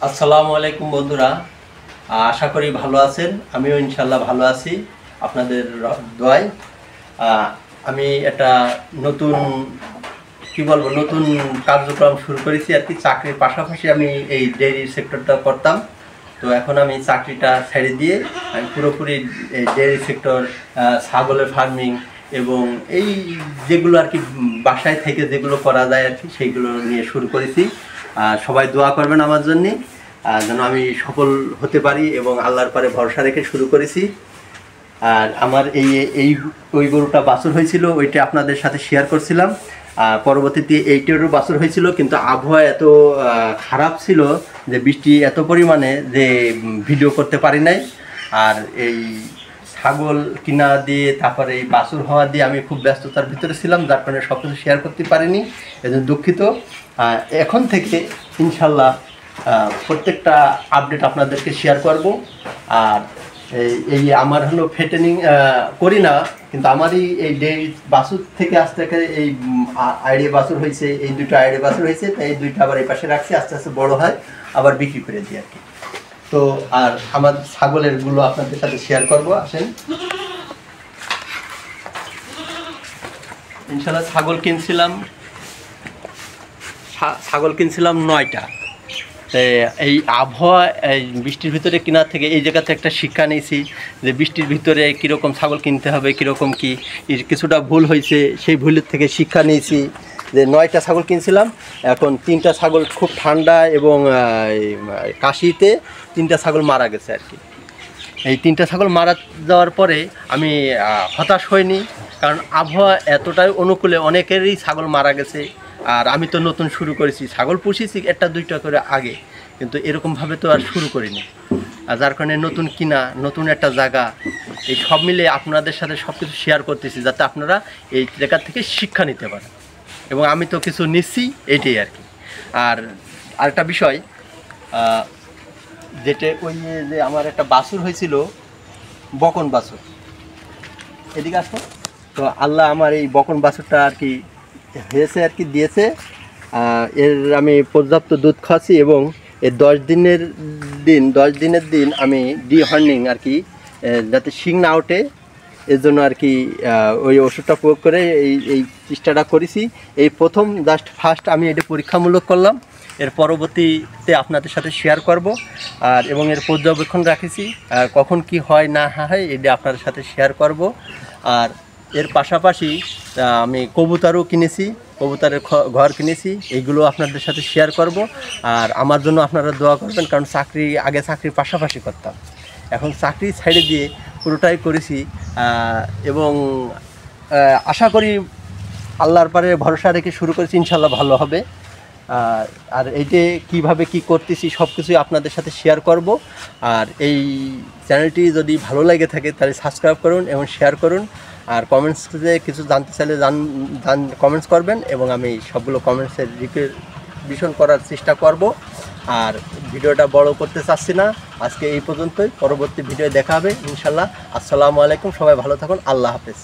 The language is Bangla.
আসসালামু আলাইকুম বন্ধুরা, আশা করি ভালো আছেন। আমিও ইনশাল্লাহ ভালো আছি আপনাদের দোয়ায়। আমি একটা নতুন নতুন কার্যক্রম শুরু করেছি আর কি। চাকরির পাশাপাশি আমি এই ডেইরি সেক্টরটা করতাম, তো এখন আমি চাকরিটা ছেড়ে দিয়ে আমি পুরোপুরি এই ডেইরি সেক্টর, ছাগলের ফার্মিং এবং এই যেগুলো আর কি বাসায় থেকে যেগুলো করা যায় আর কি সেইগুলো নিয়ে শুরু করেছি। সবাই দোয়া করবেন আমার জন্যে, যেন আমি সফল হতে পারি এবং আল্লাহর পরে ভরসা রেখে শুরু করেছি। আর আমার ওই গরুটা বাছুর হয়েছিল, ওইটা আপনাদের সাথে শেয়ার করছিলাম। পরবর্তীতে এইটারও বাছুর হয়েছিল, কিন্তু আবহাওয়া এত খারাপ ছিল যে বৃষ্টি এত পরিমাণে যে ভিডিও করতে পারি নাই। আর এই ছাগল কিনা দিয়ে তারপরে এই বাছুর হওয়া দিয়ে আমি খুব ব্যস্ততার ভিতরে ছিলাম, যার কারণে সব কিছু শেয়ার করতে পারিনি, এজন্য দুঃখিত। এখন থেকে ইনশাল্লাহ প্রত্যেকটা আপডেট আপনাদেরকে শেয়ার করব। আর এই আমার হলো ফেটেনিং করি না, কিন্তু আমারই এই ডেইরি বাছুর থেকে আস্তে আস্তে এই আইডিয়া বাছুর হয়েছে, এই দুটো আইডিয়া বাছুর হয়েছে, তাই এই দুইটা আবার এই পাশে রাখছি, আস্তে আস্তে বড় হয় আবার বিক্রি করে দিই আর কি। তো আর আমার ছাগলেরগুলো আপনাদের সাথে শেয়ার করব, আসেন। ইনশাল্লাহ ছাগল কিনছিলাম 9টা। এই আবহাওয়া এই বৃষ্টির ভিতরে কেনার থেকে এই জায়গাতে একটা শিক্ষা নিয়েছি যে বৃষ্টির ভিতরে কীরকম ছাগল কিনতে হবে, কীরকম কী কিছুটা ভুল হয়েছে, সেই ভুলের থেকে শিক্ষা নিয়েছি। যে 9টা ছাগল কিনছিলাম, এখন 3টা ছাগল খুব ঠান্ডা এবং কাশিতে 3টা ছাগল মারা গেছে আর কি। এই 3টা ছাগল মারা যাওয়ার পরে আমি হতাশ হইনি, কারণ আবহাওয়া এতটাই অনুকূলে অনেকেরই ছাগল মারা গেছে। আর আমি তো নতুন শুরু করেছি, ছাগল পুষেছি 1-2টা করে আগে, কিন্তু এরকমভাবে তো আর শুরু করিনি। আর যার কারণে নতুন কিনা, নতুন একটা জায়গা, এই সব মিলে আপনাদের সাথে সব কিছু শেয়ার করতেছি, যাতে আপনারা এই জায়গা থেকে শিক্ষা নিতে পারেন। এবং আমি তো কিছু নিচ্ছি, এইটাই আর কি। আর আরেকটা বিষয়, যেটা ওই যে আমার একটা বাছুর হয়েছিল, বকন বাছুর, এদিকে আসো। তো আল্লাহ আমার এই বকন বাছুরটা আর কি হয়েছে আর কি, দিয়েছে। এর আমি পর্যাপ্ত দুধ খাওয়াচ্ছি এবং এই 10 দিনের দিন আমি ডিহর্নিং আর কি, যাতে শিং না ওঠে এর জন্য আর কি ওই ওষুধটা প্রয়োগ করে এই চেষ্টাটা করেছি। এই প্রথম ফার্স্ট আমি এটা পরীক্ষামূলক করলাম, এর পরবর্তীতে আপনাদের সাথে শেয়ার করব। আর এবং এর পর্যবেক্ষণ রাখেছি, আর কখন কি হয় না হয় এটা আপনাদের সাথে শেয়ার করব। আর এর পাশাপাশি আমি কবুতরও কিনেছি, কবুতরের ঘর কিনেছি, এইগুলো আপনাদের সাথে শেয়ার করব। আর আমার জন্য আপনারা দোয়া করবেন, কারণ আগে চাকরির পাশাপাশি করতাম, এখন চাকরি ছেড়ে দিয়ে পুরোটাই করেছি। এবং আশা করি আল্লাহর পারে ভরসা রেখে শুরু করেছি, ইনশাল্লাহ ভালো হবে। আর এইটা কিভাবে কি করতেছি সব কিছুই আপনাদের সাথে শেয়ার করব। আর এই চ্যানেলটি যদি ভালো লাগে থাকে তাহলে সাবস্ক্রাইব করুন এবং শেয়ার করুন। আর কমেন্টসে কিছু জানতে চাইলে কমেন্টস করবেন, এবং আমি সবগুলো কমেন্টসের রিভিশন করার চেষ্টা করব। আর ভিডিওটা বড় করতে চাচ্ছি না, আজকে এই পর্যন্তই। পরবর্তী ভিডিও দেখা হবে ইনশাল্লাহ। আসসালামু আলাইকুম, সবাই ভালো থাকুন, আল্লাহ হাফেজ।